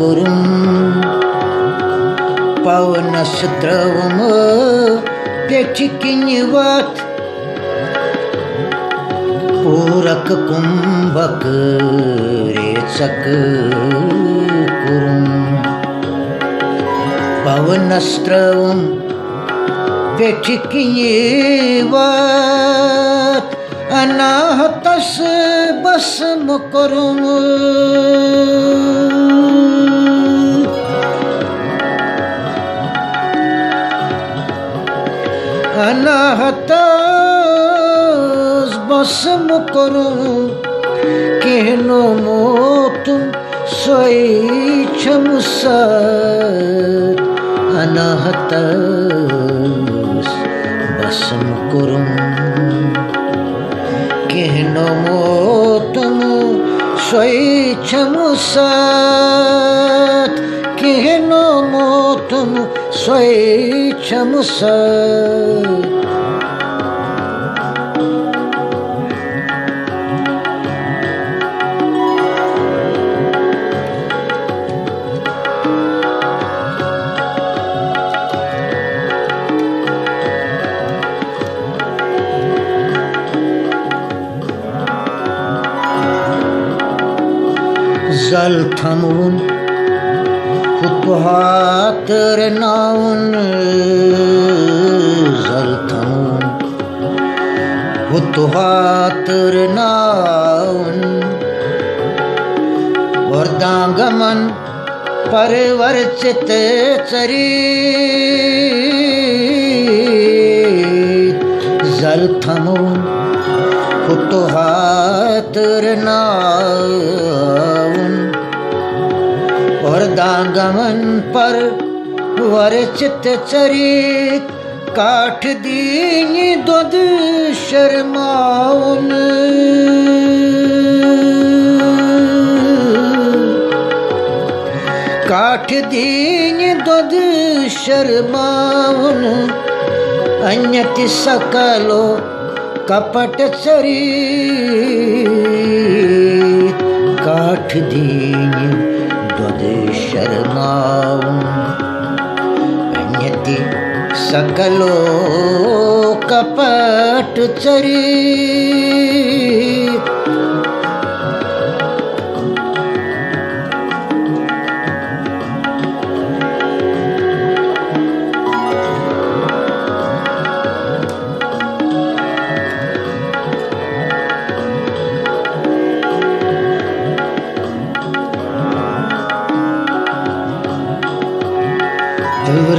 कुरुं पवनस्त्रवं पेचिकिन्वत् पूरक कुंभक रेचक कुरुं पवनस्त्रवं पेचिकिन्वत् अनाहतस भस्म कुरुं अनाहतस भस्म कुरुं केनो मोतुं स्वैच्छं सत् अनाहतस भस्म कुरुं केनो मोतुं स्वैच्छं सत् केनो मोतुं स्वैच्छं सत् जल थमून फुतहातर नाउन जल थमून फुतहातर नाउन वर्दांगमन परवर्चित चरी जल थमून फुतहातर नाउन वर्दांगमन पर वर्चित चरित काठ दीनी दुध शर्माउन काठ दीनी दुध शर्माउन अन्यति सकलो कपट चरित काठ दीनी शर्माऊं अन्यति सकलो कपट चरित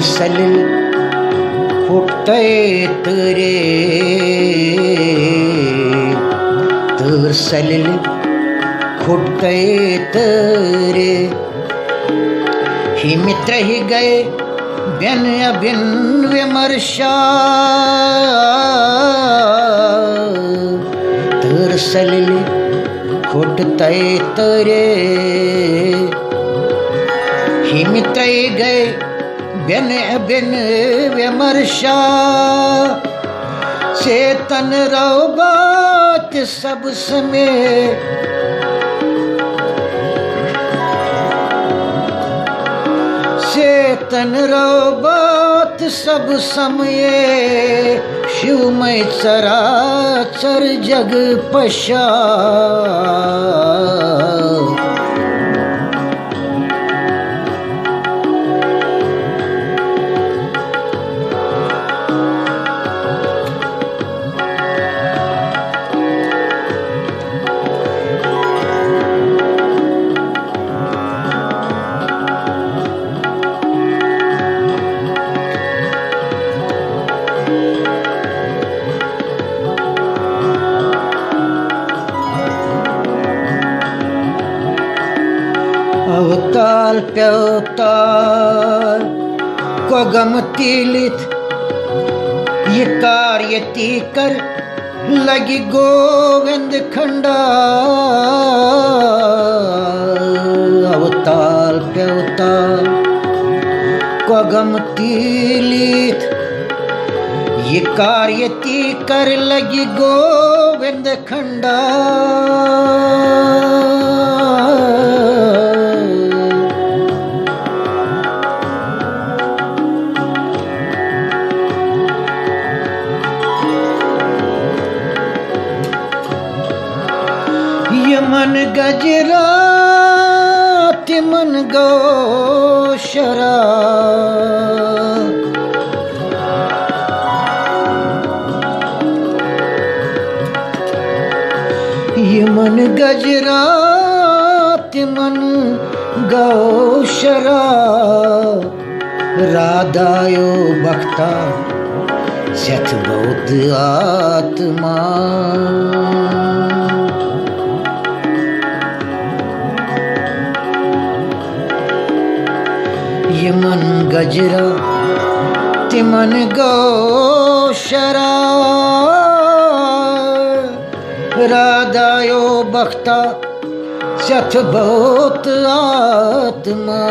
सलिल फुटते तेरे सलिल फुटते तेरे ही मित्र ही गए बिन अबिन विमर्शा सलिल फुटते तेरे ही मित्र ही गए बिन बिन विमर्शा चेतन रहो बात सब समय चेतन रहो बात सब समय शिवमय चराचर जग पशा अवताल प्यवताल को गमतीलित ये कार्यती कर लगी गोविंद खंडा अवताल प्यवताल को गमतीलित ये कार्यती कर लगी गोविंद खंडा गो शरा ये मन गजरा तिमन गो शरा राधायो भक्ता सत बहुत आत्मा ये मन गजरा तिमन गो शरा राधायो भक्ता सत बहुत आत्मा